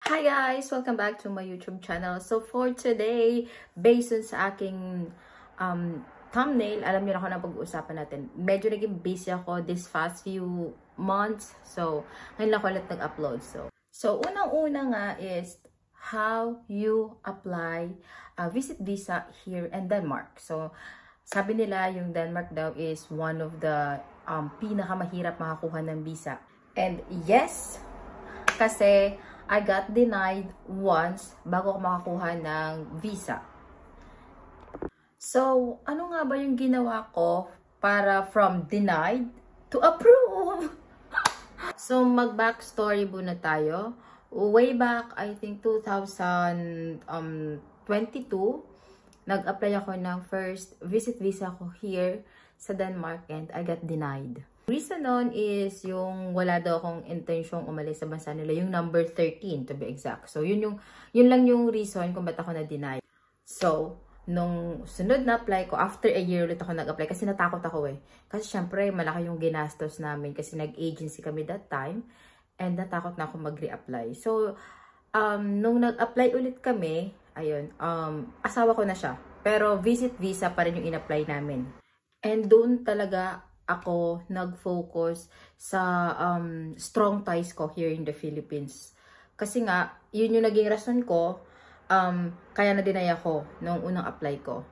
Hi guys! Welcome back to my YouTube channel. So for today, based on sa aking thumbnail, alam niyo na ako na pag-uusapan natin. Medyo naging busy ako this past few months. So, ngayon lang ako ulit nag-upload. So unang-una nga is how you apply visit visa here in Denmark. So, sabi nila yung Denmark daw is one of the pinakamahirap makakuha ng visa. And yes, kasi I got denied once bago ako makakuha ng visa. So, ano nga ba yung ginawa ko para from denied to approve? So, mag-backstory muna tayo. Way back, I think 2022, nag-apply ako ng first visit visa ko here sa Denmark and I got denied. Reason nun is yung wala daw akong intensyong umalis sa bansa nila, yung number 13 to be exact. So yun lang yung reason kung ba't ako na-deny. So nung sunod na apply ko, after a year ulit ako nag-apply kasi natakot ako Kasi syempre malaki yung ginastos namin kasi nag-agency kami that time and natakot na ako mag-reapply. So nung nag-apply ulit kami, ayun, asawa ko na siya. Pero visit visa pa rin yung in-apply namin. And doon talaga ako nag-focus sa strong ties ko here in the Philippines. Kasi nga, yun yung naging rason ko, kaya na-deny ako nung unang apply ko.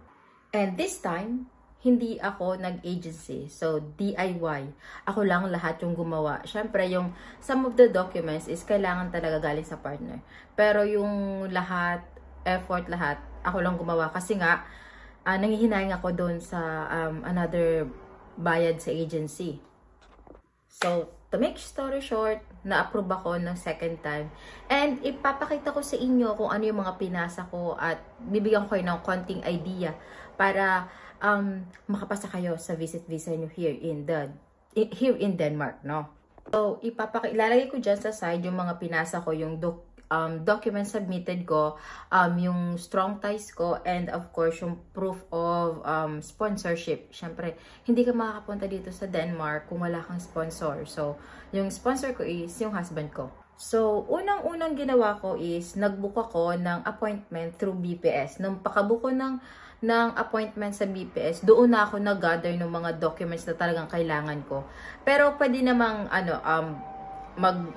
And this time, hindi ako nag-agency. So, DIY. Ako lang lahat yung gumawa. Siyempre, yung some of the documents is kailangan talaga galing sa partner. Pero yung lahat, effort lahat, ako lang gumawa. Kasi nga, nangihinayang ako doon sa another bayad sa agency. So, to make story short, na-approve ako ng second time. And ipapakita ko sa inyo kung ano yung mga pinasa ko at bibigyan ko kayo ng konting idea para makapasa kayo sa visit visa nyo here in Denmark, no? So, ilalagay ko dyan sa side yung mga pinasa ko, yung documents submitted ko, yung strong ties ko, and of course, yung proof of sponsorship. Siyempre, hindi ka makakapunta dito sa Denmark kung wala kang sponsor. So, yung sponsor ko is yung husband ko. So, unang-unang ginawa ko is, nag-book ako ng appointment through BPS. Nung pakabook ko ng appointment sa BPS, doon na ako nag-gather ng mga documents na talagang kailangan ko. Pero, pwede namang,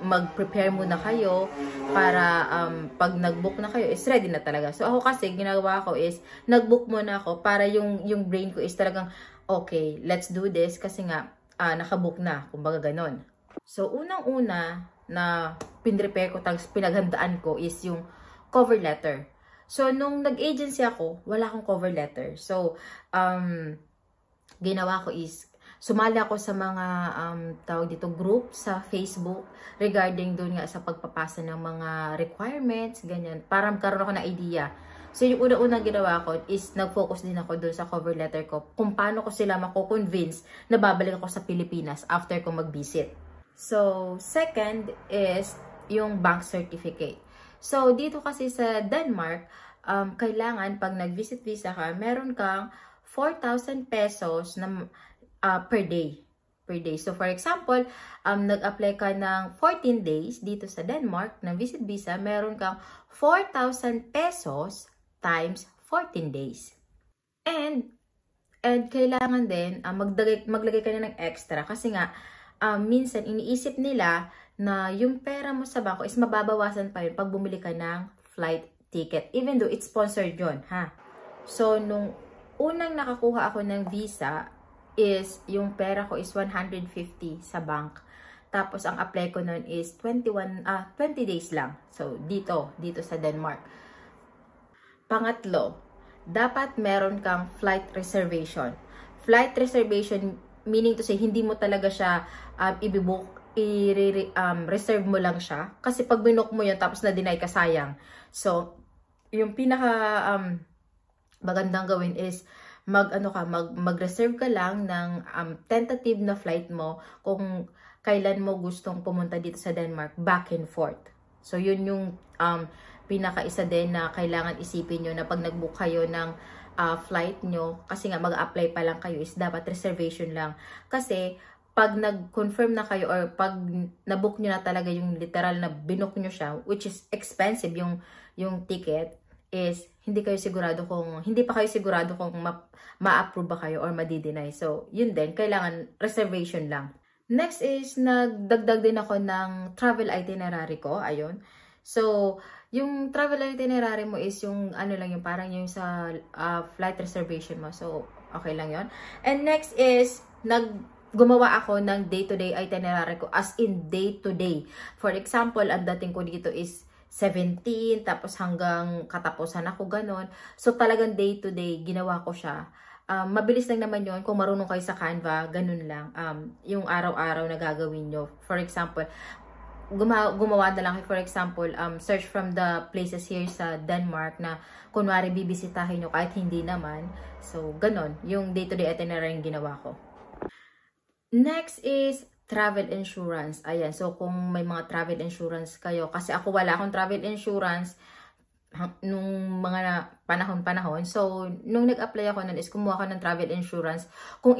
mag-prepare muna kayo para pag nag-book na kayo is ready na talaga. So ako kasi ginagawa ko is nag-book muna ako para yung brain ko is talagang okay, let's do this kasi nga naka-book na, kumbaga ganon. So unang-una na pinrepare ko, pinaghandaan ko is yung cover letter. So nung nag-agency ako, wala akong cover letter. So ginawa ko is sumali ako sa mga tawag dito group sa Facebook regarding doon nga sa pagpapasa ng mga requirements, ganyan. Para magkaroon ako ng idea. So yung una-unang ginawa ko is nag-focus din ako doon sa cover letter ko kung paano ko sila mako-convince na babalik ako sa Pilipinas after ko mag-visit. So second is yung bank certificate. So dito kasi sa Denmark, kailangan pag nag-visit visa ka, meron kang 4,000 pesos na per day. So, for example, nag-apply ka ng 14 days dito sa Denmark ng visit visa, meron kang 4,000 pesos times 14 days. And kailangan din, maglagay ka na ng extra kasi nga, minsan iniisip nila na yung pera mo sa bangko is mababawasan pa yun pag bumili ka ng flight ticket. Even though it's sponsored yun, ha? So, nung unang nakakuha ako ng visa, is yung pera ko is 150 sa bank. Tapos ang apply ko noon is 20 days lang. So dito sa Denmark. Pangatlo, dapat meron kang flight reservation. Flight reservation meaning to say hindi mo talaga siya i-book, reserve mo lang siya kasi pag binook mo yun tapos na-deny ka, sayang. So yung pinaka magandang gawin is mag-reserve ka lang ng tentative na flight mo kung kailan mo gustong pumunta dito sa Denmark, back and forth. So, yun yung pinaka-isa din na kailangan isipin nyo na pag nag-book kayo ng flight nyo, kasi nga mag-apply pa lang kayo, is dapat reservation lang. Kasi, pag nag-confirm na kayo or pag nabook nyo na talaga yung literal na binook nyo siya, which is expensive yung ticket, is hindi pa kayo sigurado kung ma-approve ba kayo or ma-deny. So, yun din, kailangan reservation lang. Next is, nagdagdag din ako ng travel itinerary ko. Ayun. So, yung travel itinerary mo is yung ano lang yung parang yung sa flight reservation mo. So, okay lang yun. And next is, gumawa ako ng day-to-day itinerary ko as in day-to-day. For example, ang dating ko dito is 17, tapos hanggang katapusan ako, ganon. So, talagang day-to-day, ginawa ko siya. Mabilis lang naman yon kung marunong kayo sa Canva, ganun lang. Yung araw-araw na gagawin nyo. For example, gumawa na lang kayo, for example, search from the places here sa Denmark na kunwari bibisitahin nyo kahit hindi naman. So, ganon. Yung day-to-day itinerary yung ginawa ko. Next is travel insurance. Ayan. So, kung may mga travel insurance kayo, kasi ako wala akong travel insurance nung mga panahon-panahon. So, nung nag-apply ako nun is kumuha ako ng travel insurance. Kung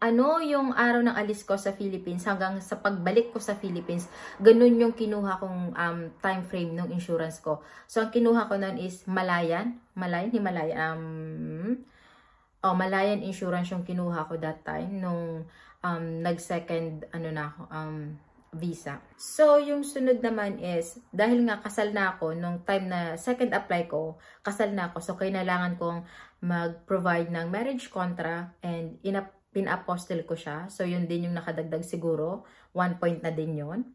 ano yung araw ng alis ko sa Philippines hanggang sa pagbalik ko sa Philippines, ganun yung kinuha kong time frame ng insurance ko. So, ang kinuha ko nun is Malayan Insurance yung kinuha ko that time nung nag-second visa. So, yung sunod naman is, dahil nga kasal na ako, nung time na second apply ko, kasal na ako. So, kailangan kong mag-provide ng marriage contract and pin-apostle ko siya. So, yun din yung nakadagdag siguro. 1 point na din yun.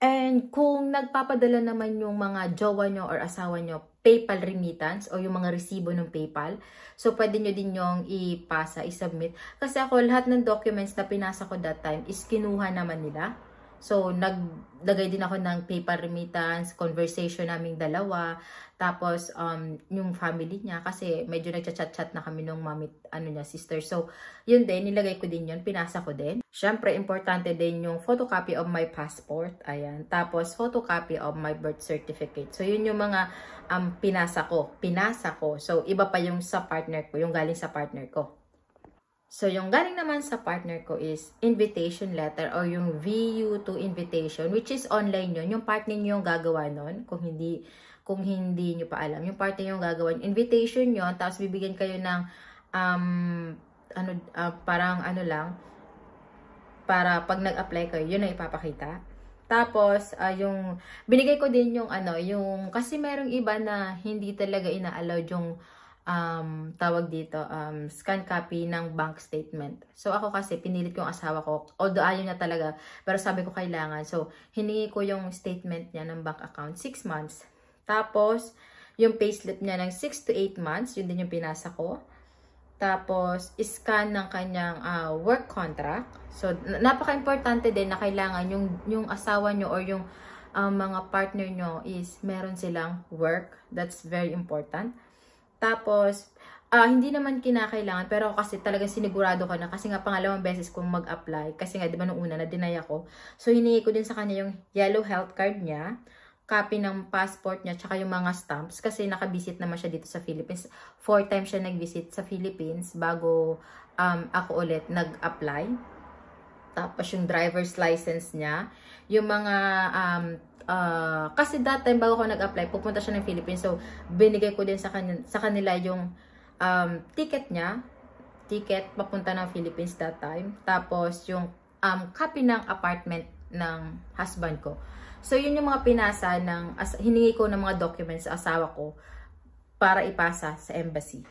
And kung nagpapadala naman yung mga jowa nyo or asawa nyo, PayPal remittance o yung mga resibo ng PayPal. So, pwede nyo din yung i-submit. Kasi ako, lahat ng documents na pinasa ko that time is kinuha naman nila. So, naglagay din ako ng PayPal remittance, conversation naming dalawa. Tapos, yung family niya, kasi medyo nagchat-chat na kami nung sister. So, yun din, nilagay ko din yun, pinasa ko din. Syempre, importante din yung photocopy of my passport. Ayan. Tapos, photocopy of my birth certificate. So, yun yung mga pinasa ko. So, iba pa yung sa partner ko, yung galing sa partner ko. So, yung galing naman sa partner ko is invitation letter or yung VU2 invitation, which is online yun. Yung partner nyo yung gagawa nun, kung hindi nyo pa alam. Yung partner nyo yung gagawa yun. Invitation yun, tapos bibigyan kayo ng para pag nag-apply kayo, yun ang ipapakita. Tapos, yung binigay ko din yung kasi merong iba na hindi talaga ina-allow yung tawag dito, scan copy ng bank statement. So, ako kasi, pinilit ko yung asawa ko. Although, ayaw niya talaga. Pero sabi ko, kailangan. So, hiningi ko yung statement niya ng bank account, 6 months. Tapos, yung payslip niya ng 6 to 8 months. Yun din yung pinasa ko. Tapos, scan ng kanyang work contract. So, napaka-importante din na kailangan yung asawa nyo or yung mga partner nyo is meron silang work. That's very important. Tapos, hindi naman kinakailangan, pero kasi talaga sinigurado ko na, kasi nga pangalawang beses kong mag-apply, kasi nga, di ba nung una, na-deny ako. So, hiningi ko din sa kanya yung yellow health card niya, copy ng passport niya, tsaka yung mga stamps, kasi nakabisit naman siya dito sa Philippines. 4 times siya nag-visit sa Philippines bago ako ulit nag-apply. Tapos, yung driver's license niya, yung mga kasi that time bago ako nag-apply, pupunta siya ng Philippines. So, binigay ko din sa kanila yung ticket niya. Ticket papunta ng Philippines that time. Tapos, yung copy ng apartment ng husband ko. So, yun yung mga pinasa hiningi ko ng mga documents sa asawa ko para ipasa sa embassy.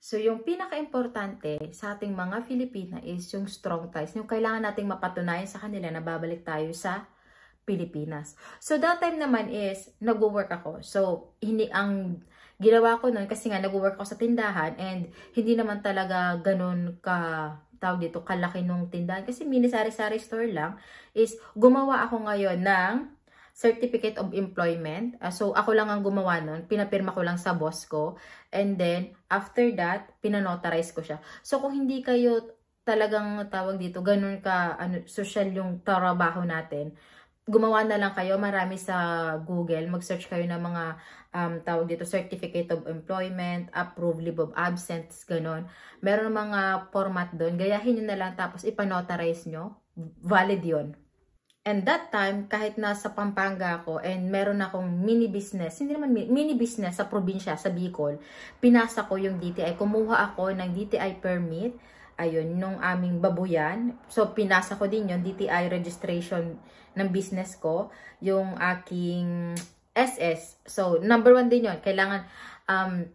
So, yung pinaka-importante sa ating mga Filipina is yung strong ties. Yung kailangan nating mapatunayan sa kanila na babalik tayo sa Pilipinas. So, that time naman is, nag-work ako. So, ang ginawa ko nun, kasi nga nag-work ako sa tindahan and hindi naman talaga ganun kalaki nung tindahan. Kasi mini sari-sari store lang, is gumawa ako ngayon ng Certificate of Employment. So, ako lang ang gumawa nun. Pinapirma ko lang sa boss ko. And then, after that, pinanotarize ko siya. So, kung hindi kayo talagang ganun social yung trabaho natin, gumawa na lang kayo, marami sa Google, mag-search kayo ng mga tawag dito, Certificate of Employment, Approved Leave of Absence, ganon. Meron mga format doon, gayahin nyo na lang tapos ipanotarize nyo, valid yon. And that time, kahit nasa Pampanga ako and meron akong mini business, hindi naman mini business sa probinsya, sa Bicol, pinasa ko yung DTI, kumuha ako ng DTI permit, ayun, nung aming babuyan. So, pinasa ko din yung DTI registration ng business ko, yung aking SS. So, number 1 din yon. Kailangan,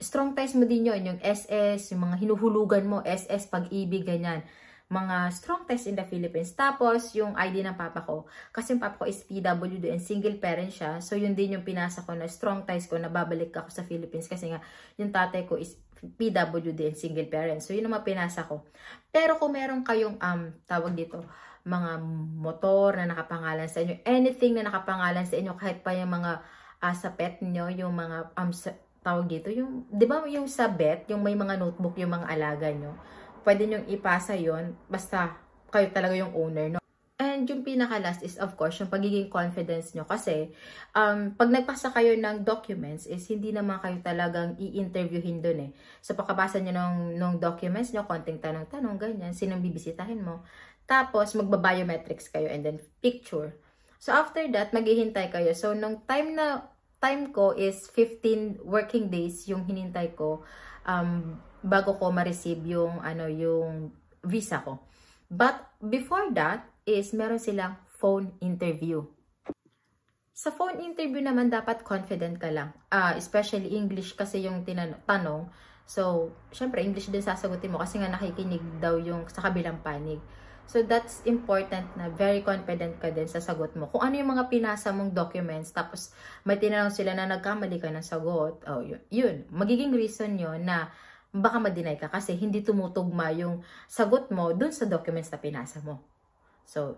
strong ties mo din yon, yung SS, yung mga hinuhulugan mo, SS, pag-ibig, ganyan. Mga strong ties in the Philippines. Tapos, yung ID ng papa ko. Kasi yung papa ko is PWD and single parent siya. So, yun din yung pinasa ko na strong ties ko na babalik ako sa Philippines. Kasi nga, yung tatay ko is PWD and single parent. So, yun naman pinasa ko. Pero kung meron kayong, tawag dito, mga motor na nakapangalan sa inyo, anything na nakapangalan sa inyo, kahit pa yung mga sa pet nyo, yung mga, tawag dito, yung, di ba yung sa vet, yung may mga notebook, yung mga alaga nyo, pwede nyong ipasa yon basta kayo talaga yung owner, no? And yung pinaka-last is, of course, yung pagiging confidence nyo. Kasi, pag nagpasa kayo ng documents, is hindi naman kayo talagang i-interviewin dun eh. So, pagkabasa nyo ng documents nyo, konting tanong-tanong, ganyan, sinong bibisitahin mo. Tapos, magba-biometrics kayo and then picture. So, after that, maghihintay kayo. So, nung time ko is 15 working days yung hinintay ko bago ko ma-receive yung, yung visa ko. But, before that, is meron silang phone interview. Sa phone interview naman, dapat confident ka lang. Especially English kasi yung tanong. So, syempre, English din sasagutin mo kasi nga nakikinig daw yung sa kabilang panig. So, that's important na very confident ka din sa sagot mo. Kung ano yung mga pinasa mong documents, tapos may tinanong sila na nagkamali ka ng sagot, yun. Magiging reason yun na baka ma-deny ka kasi hindi tumutugma yung sagot mo dun sa documents na pinasa mo. So,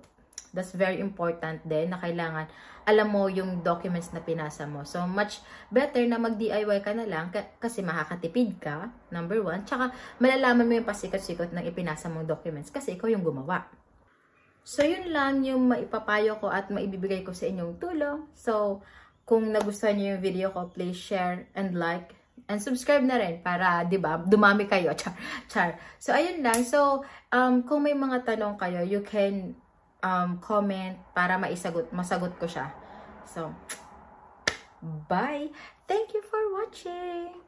that's very important din na kailangan alam mo yung documents na pinasa mo. So, much better na mag-DIY ka na lang kasi makakatipid ka, number 1. Tsaka, malalaman mo yung pasikot-sikot ng ipinasa mong documents kasi ikaw yung gumawa. So, yun lang yung maipapayo ko at maibibigay ko sa inyong tulong. So, kung nagustuhan niyo yung video ko, please share and like and subscribe na rin para, di ba, dumami kayo. Char. So, ayun lang. So, kung may mga tanong kayo, you can comment para masagot ko siya. So, bye! Thank you for watching!